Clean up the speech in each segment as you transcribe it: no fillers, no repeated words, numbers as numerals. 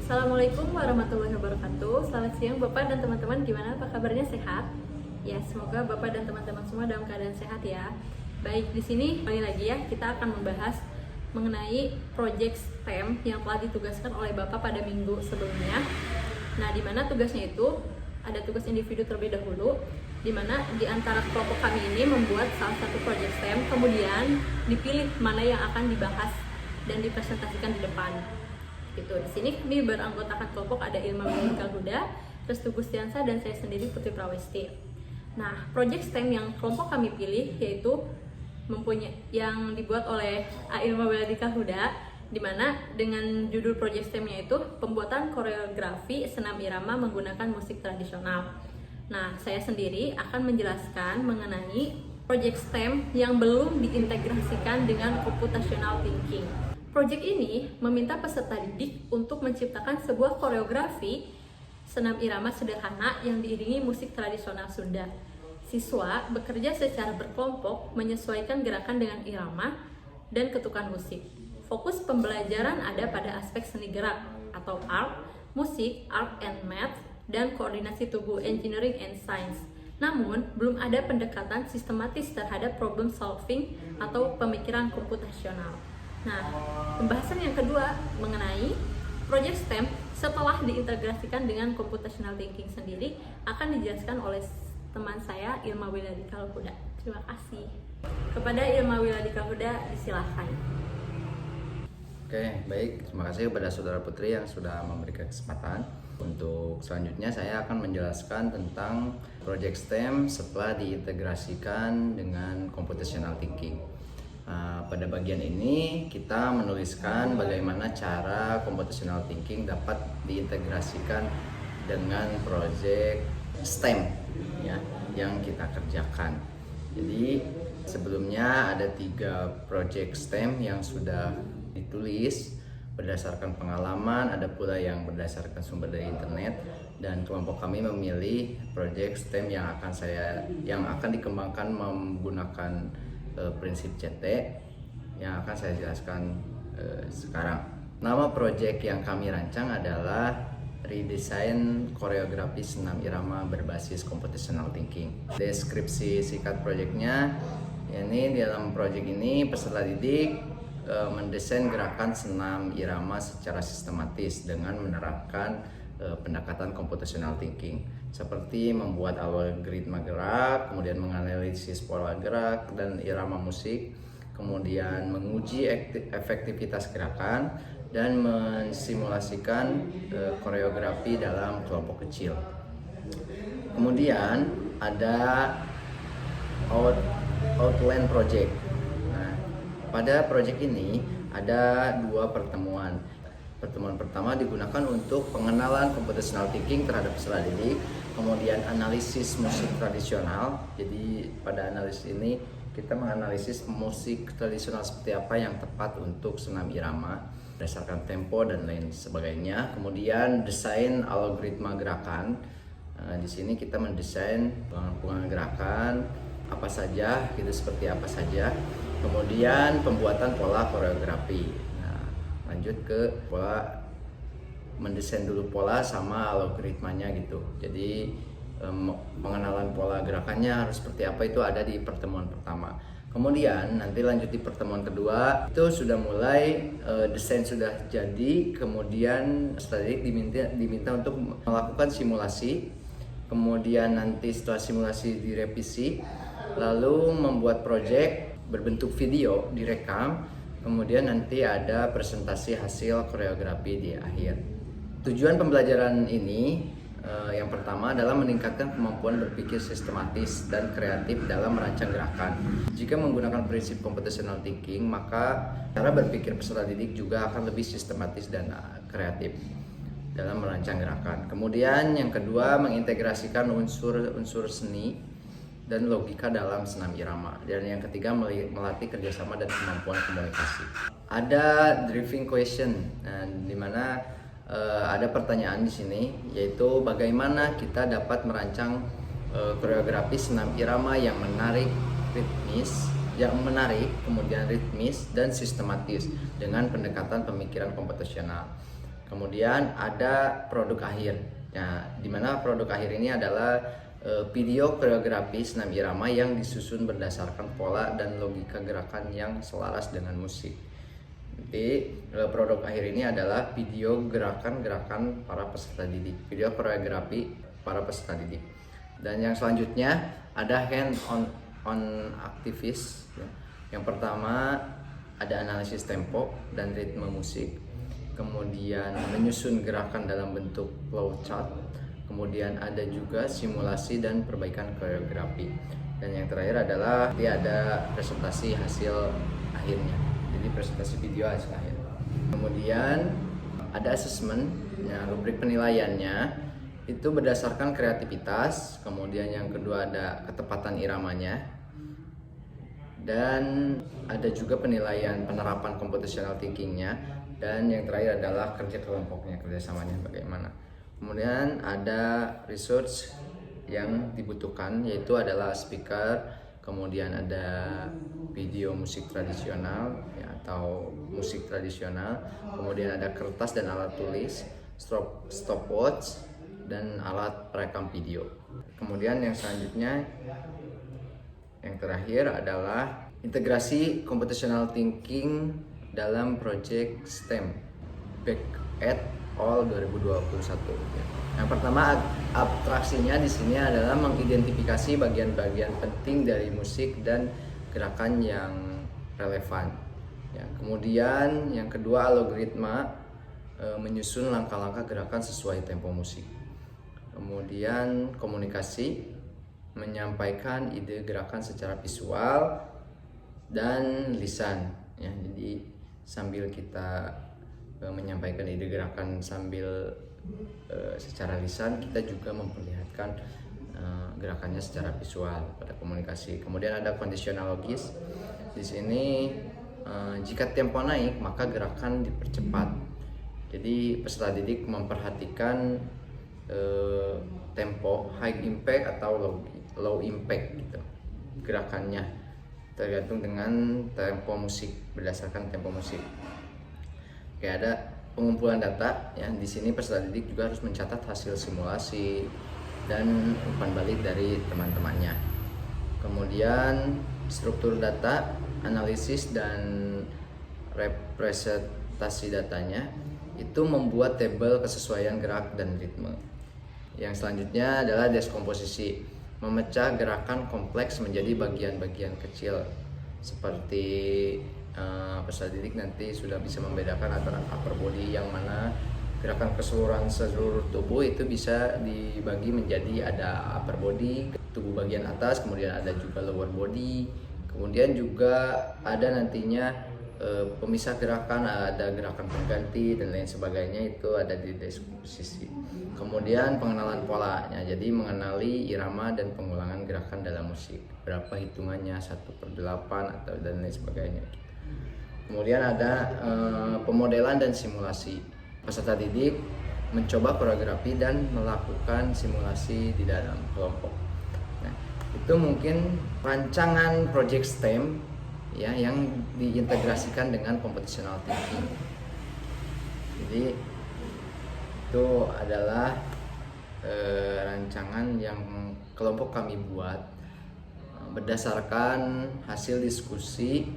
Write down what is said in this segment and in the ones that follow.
Assalamualaikum warahmatullahi wabarakatuh. Selamat siang Bapak dan teman-teman, gimana apa kabarnya, sehat? Ya, semoga Bapak dan teman-teman semua dalam keadaan sehat ya. Baik, di sini kembali lagi ya, kita akan membahas mengenai project STEM yang telah ditugaskan oleh Bapak pada minggu sebelumnya. Nah, di mana tugasnya itu ada tugas individu terlebih dahulu, di mana di antara kelompok kami ini membuat salah satu project STEM, kemudian dipilih mana yang akan dibahas dan dipresentasikan di depan. Gitu. Di sini kami beranggotakan kelompok ada Ilma Wiladikal Huda, Restu Gustiansa, dan saya sendiri Putri Prawesti. Nah, project STEM yang kelompok kami pilih yaitu mempunyai yang dibuat oleh Ilma Wiladikal Huda, di mana dengan judul project STEM-nya itu pembuatan koreografi senam irama menggunakan musik tradisional. Nah, saya sendiri akan menjelaskan mengenai project STEM yang belum diintegrasikan dengan computational thinking. Proyek ini meminta peserta didik untuk menciptakan sebuah koreografi senam irama sederhana yang diiringi musik tradisional Sunda. Siswa bekerja secara berkelompok menyesuaikan gerakan dengan irama dan ketukan musik. Fokus pembelajaran ada pada aspek seni gerak atau art, musik, art and math, dan koordinasi tubuh engineering and science. Namun, belum ada pendekatan sistematis terhadap problem solving atau pemikiran komputasional. Nah, pembahasan yang kedua mengenai project STEM setelah diintegrasikan dengan computational thinking sendiri akan dijelaskan oleh teman saya Ilma Wiladikal Huda. Terima kasih. Kepada Ilma Wiladikal Huda, disilahkan. Oke, baik. Terima kasih kepada Saudara Putri yang sudah memberikan kesempatan. Untuk selanjutnya saya akan menjelaskan tentang project STEM setelah diintegrasikan dengan computational thinking. Pada bagian ini kita menuliskan bagaimana cara computational thinking dapat diintegrasikan dengan project STEM ya, yang kita kerjakan. Jadi sebelumnya ada 3 project STEM yang sudah ditulis berdasarkan pengalaman, ada pula yang berdasarkan sumber dari internet, dan kelompok kami memilih project STEM yang akan dikembangkan menggunakan prinsip CT yang akan saya jelaskan sekarang. Nama proyek yang kami rancang adalah redesign koreografi senam irama berbasis computational thinking. Deskripsi singkat proyeknya, ini dalam proyek ini peserta didik mendesain gerakan senam irama secara sistematis dengan menerapkan pendekatan computational thinking, seperti membuat algoritma gerak, kemudian menganalisis pola gerak dan irama musik, kemudian menguji efektivitas gerakan, dan mensimulasikan koreografi dalam kelompok kecil. Kemudian ada outline project. Nah, pada project ini ada 2 pertemuan. Pertemuan pertama digunakan untuk pengenalan computational thinking terhadap peserta didik, kemudian analisis musik tradisional. Jadi pada analisis ini kita menganalisis musik tradisional seperti apa yang tepat untuk senam irama berdasarkan tempo dan lain sebagainya. Kemudian desain algoritma gerakan. Di sini kita mendesain pengampunan gerakan apa saja, gitu seperti apa saja. Kemudian pembuatan pola koreografi. Lanjut ke pola, mendesain dulu pola sama algoritmanya gitu. Jadi pengenalan pola gerakannya harus seperti apa itu ada di pertemuan pertama. Kemudian nanti lanjut di pertemuan kedua itu sudah mulai desain sudah jadi, kemudian peserta didik diminta untuk melakukan simulasi. Kemudian nanti setelah simulasi direvisi, lalu membuat project berbentuk video direkam. Kemudian nanti ada presentasi hasil koreografi di akhir. Tujuan pembelajaran ini yang pertama adalah meningkatkan kemampuan berpikir sistematis dan kreatif dalam merancang gerakan. Jika menggunakan prinsip computational thinking, maka cara berpikir peserta didik juga akan lebih sistematis dan kreatif dalam merancang gerakan. Kemudian yang kedua, mengintegrasikan unsur seni dan logika dalam senam irama. Dan yang ketiga, melatih kerjasama dan kemampuan komunikasi. Ada driving question, di mana ada pertanyaan di sini, yaitu bagaimana kita dapat merancang koreografi senam irama yang menarik, kemudian ritmis dan sistematis dengan pendekatan pemikiran komputasional. Kemudian ada produk akhir. Nah, di mana produk akhir ini adalah video koreografi senam irama yang disusun berdasarkan pola dan logika gerakan yang selaras dengan musik. Jadi produk akhir ini adalah video gerakan-gerakan para peserta didik, video koreografi para peserta didik. Dan yang selanjutnya ada hand on activist. Yang pertama ada analisis tempo dan ritme musik, kemudian menyusun gerakan dalam bentuk flowchart, kemudian ada juga simulasi dan perbaikan koreografi, dan yang terakhir adalah dia ada presentasi hasil akhirnya, jadi presentasi video hasil akhir. Kemudian ada assessment, ya, rubrik penilaiannya itu berdasarkan kreativitas, kemudian yang kedua ada ketepatan iramanya, dan ada juga penilaian penerapan computational thinkingnya, dan yang terakhir adalah kerja kelompoknya, kerjasamanya bagaimana. Kemudian ada research yang dibutuhkan, yaitu adalah speaker, kemudian ada video musik tradisional ya, atau musik tradisional, kemudian ada kertas dan alat tulis, stopwatch, dan alat perekam video. Kemudian yang selanjutnya, yang terakhir adalah integrasi computational thinking dalam project STEM Back at All 2021. Yang pertama, abstraksinya di sini adalah mengidentifikasi bagian-bagian penting dari musik dan gerakan yang relevan. Ya, kemudian yang kedua, algoritma menyusun langkah-langkah gerakan sesuai tempo musik. Kemudian komunikasi, menyampaikan ide gerakan secara visual dan lisan. Ya, jadi sambil kita menyampaikan ide gerakan sambil secara lisan, kita juga memperlihatkan gerakannya secara visual pada komunikasi. Kemudian ada kondisional logis. Di sini jika tempo naik maka gerakan dipercepat. Jadi peserta didik memperhatikan tempo high impact atau low impact gitu gerakannya, tergantung dengan tempo musik, berdasarkan tempo musik. Oke, ada pengumpulan data ya. Di sini peserta didik juga harus mencatat hasil simulasi dan umpan balik dari teman-temannya. Kemudian struktur data, analisis dan representasi datanya itu membuat tabel kesesuaian gerak dan ritme. Yang selanjutnya adalah deskomposisi, memecah gerakan kompleks menjadi bagian-bagian kecil. Seperti peserta didik nanti sudah bisa membedakan antara upper body, yang mana gerakan keseluruhan seluruh tubuh itu bisa dibagi menjadi ada upper body, tubuh bagian atas, kemudian ada juga lower body, kemudian juga ada nantinya pemisah gerakan, ada gerakan pengganti dan lain sebagainya, itu ada di deskomposisi. Kemudian pengenalan polanya, jadi mengenali irama dan pengulangan gerakan dalam musik, berapa hitungannya, 1/8 atau dan lain sebagainya. Kemudian ada pemodelan dan simulasi. Peserta didik mencoba koreografi dan melakukan simulasi di dalam kelompok. Nah, itu mungkin rancangan project STEM ya, yang diintegrasikan dengan computational thinking. Jadi itu adalah rancangan yang kelompok kami buat berdasarkan hasil diskusi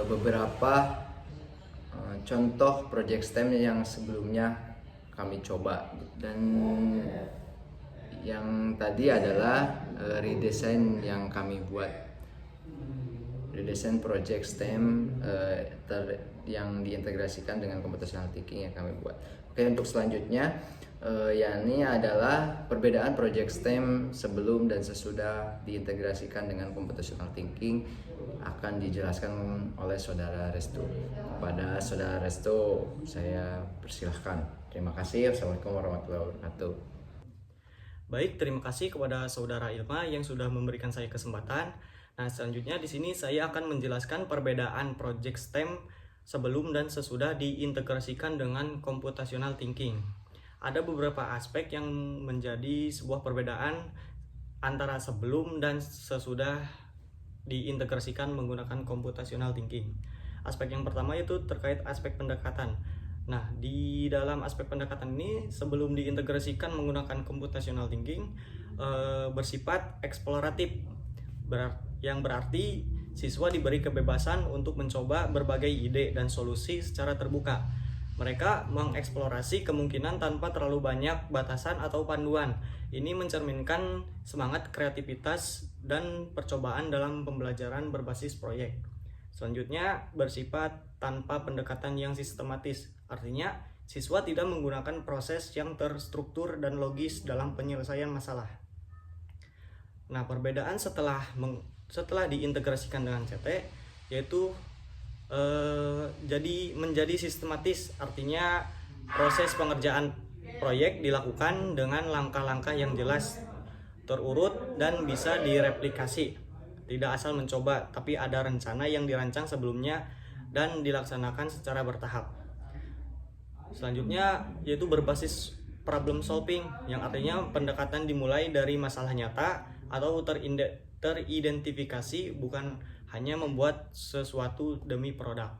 beberapa contoh project STEM yang sebelumnya kami coba, dan yang tadi adalah redesign yang kami buat, redesign project STEM yang diintegrasikan dengan computational thinking yang kami buat. Oke, untuk selanjutnya yakni adalah perbedaan project STEM sebelum dan sesudah diintegrasikan dengan computational thinking akan dijelaskan oleh Saudara Restu. Kepada Saudara Restu saya persilahkan. Terima kasih. Wassalamualaikum warahmatullahi wabarakatuh. Baik, terima kasih kepada Saudara Ilma yang sudah memberikan saya kesempatan. Nah, selanjutnya di sini saya akan menjelaskan perbedaan project STEM sebelum dan sesudah diintegrasikan dengan computational thinking. Ada beberapa aspek yang menjadi sebuah perbedaan antara sebelum dan sesudah diintegrasikan menggunakan computational thinking. Aspek yang pertama itu terkait aspek pendekatan. Nah, di dalam aspek pendekatan ini sebelum diintegrasikan menggunakan computational thinking bersifat eksploratif, yang berarti siswa diberi kebebasan untuk mencoba berbagai ide dan solusi secara terbuka. Mereka mengeksplorasi kemungkinan tanpa terlalu banyak batasan atau panduan. Ini mencerminkan semangat kreativitas dan percobaan dalam pembelajaran berbasis proyek. Selanjutnya, bersifat tanpa pendekatan yang sistematis. Artinya, siswa tidak menggunakan proses yang terstruktur dan logis dalam penyelesaian masalah. Nah, perbedaan setelah diintegrasikan dengan CT yaitu menjadi sistematis. Artinya, proses pengerjaan proyek dilakukan dengan langkah-langkah yang jelas, terurut, dan bisa direplikasi. Tidak asal mencoba, tapi ada rencana yang dirancang sebelumnya dan dilaksanakan secara bertahap. Selanjutnya yaitu berbasis problem solving, yang artinya pendekatan dimulai dari masalah nyata atau teridentifikasi, bukan hanya membuat sesuatu demi produk.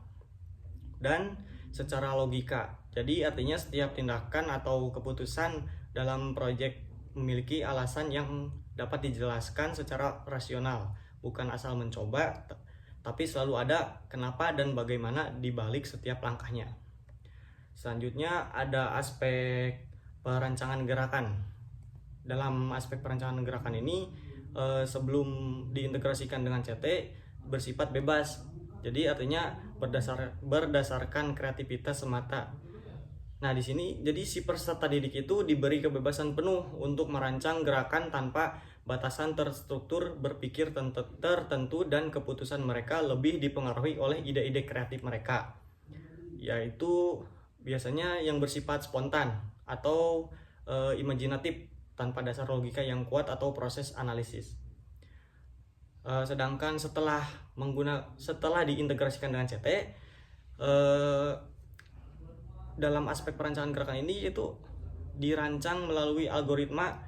Dan secara logika, jadi artinya setiap tindakan atau keputusan dalam proyek memiliki alasan yang dapat dijelaskan secara rasional, bukan asal mencoba, tapi selalu ada kenapa dan bagaimana di balik setiap langkahnya. Selanjutnya ada aspek perancangan gerakan. Dalam aspek perancangan gerakan ini sebelum diintegrasikan dengan CT bersifat bebas. Jadi artinya berdasarkan kreativitas semata. Nah, di sini jadi si peserta didik itu diberi kebebasan penuh untuk merancang gerakan tanpa batasan terstruktur, berpikir tertentu, dan keputusan mereka lebih dipengaruhi oleh ide-ide kreatif mereka, yaitu biasanya yang bersifat spontan atau imajinatif tanpa dasar logika yang kuat atau proses analisis. Sedangkan setelah diintegrasikan dengan CT, dalam aspek perancangan gerakan ini itu dirancang melalui algoritma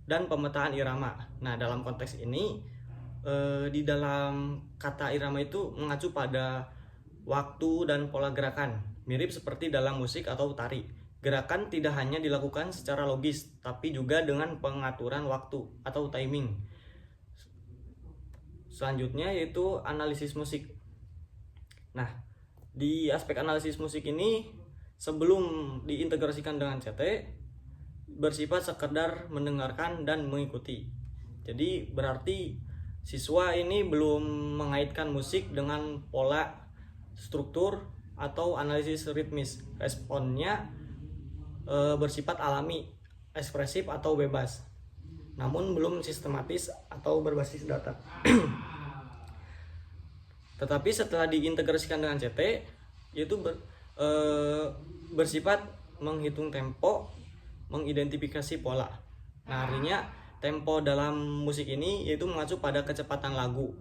dan pemetaan irama. Nah, dalam konteks ini di dalam kata irama itu mengacu pada waktu dan pola gerakan, mirip seperti dalam musik atau tari. Gerakan tidak hanya dilakukan secara logis, tapi juga dengan pengaturan waktu atau timing. Selanjutnya yaitu analisis musik. Nah, di aspek analisis musik ini sebelum diintegrasikan dengan CT bersifat sekedar mendengarkan dan mengikuti. Jadi berarti siswa ini belum mengaitkan musik dengan pola, struktur, atau analisis ritmis. Responnya bersifat alami, ekspresif, atau bebas, namun belum sistematis atau berbasis data. Tetapi setelah diintegrasikan dengan CT, yaitu bersifat menghitung tempo, mengidentifikasi pola. Nah, artinya tempo dalam musik ini yaitu mengacu pada kecepatan lagu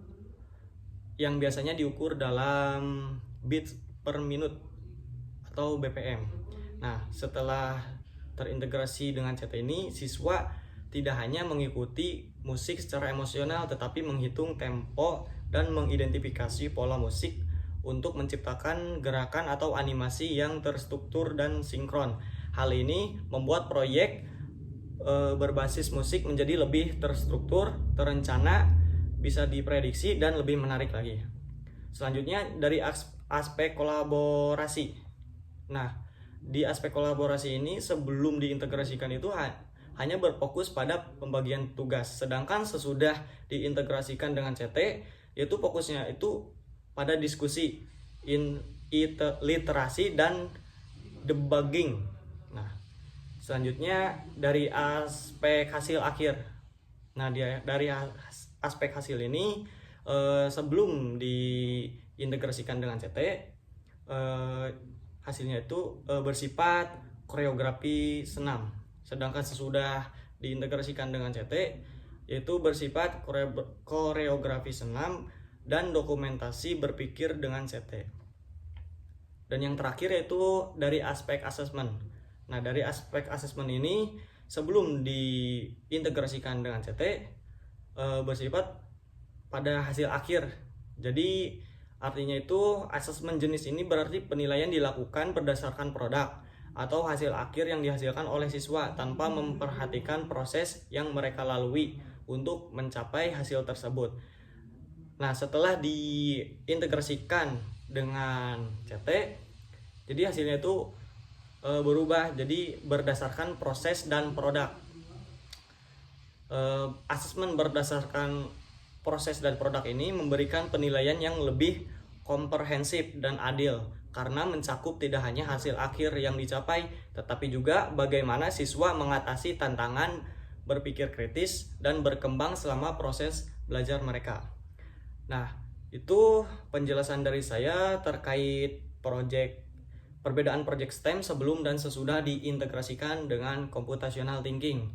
yang biasanya diukur dalam beats per minute atau BPM. Nah, setelah terintegrasi dengan CT ini, siswa tidak hanya mengikuti musik secara emosional, tetapi menghitung tempo dan mengidentifikasi pola musik untuk menciptakan gerakan atau animasi yang terstruktur dan sinkron. Hal ini membuat proyek berbasis musik menjadi lebih terstruktur, terencana, bisa diprediksi, dan lebih menarik lagi. Selanjutnya dari aspek kolaborasi. Nah, di aspek kolaborasi ini sebelum diintegrasikan itu hanya berfokus pada pembagian tugas. Sedangkan sesudah diintegrasikan dengan CT, yaitu fokusnya itu pada diskusi, literasi, dan debugging. Nah, selanjutnya dari aspek hasil akhir. Nah, dari aspek hasil ini sebelum diintegrasikan dengan CT, hasilnya itu bersifat koreografi senam. Sedangkan sesudah diintegrasikan dengan CT, yaitu bersifat koreografi senam dan dokumentasi berpikir dengan CT. Dan yang terakhir yaitu dari aspek assessment. Nah, dari aspek assessment ini sebelum diintegrasikan dengan CT bersifat pada hasil akhir. Jadi Artinya itu asesmen jenis ini berarti penilaian dilakukan berdasarkan produk atau hasil akhir yang dihasilkan oleh siswa tanpa memperhatikan proses yang mereka lalui untuk mencapai hasil tersebut. Nah, setelah diintegrasikan dengan CT, jadi hasilnya itu berubah jadi berdasarkan proses dan produk. Asesmen berdasarkan proses dan produk ini memberikan penilaian yang lebih komprehensif dan adil karena mencakup tidak hanya hasil akhir yang dicapai, tetapi juga bagaimana siswa mengatasi tantangan berpikir kritis dan berkembang selama proses belajar mereka. Nah, itu penjelasan dari saya terkait perbedaan project STEM sebelum dan sesudah diintegrasikan dengan computational thinking.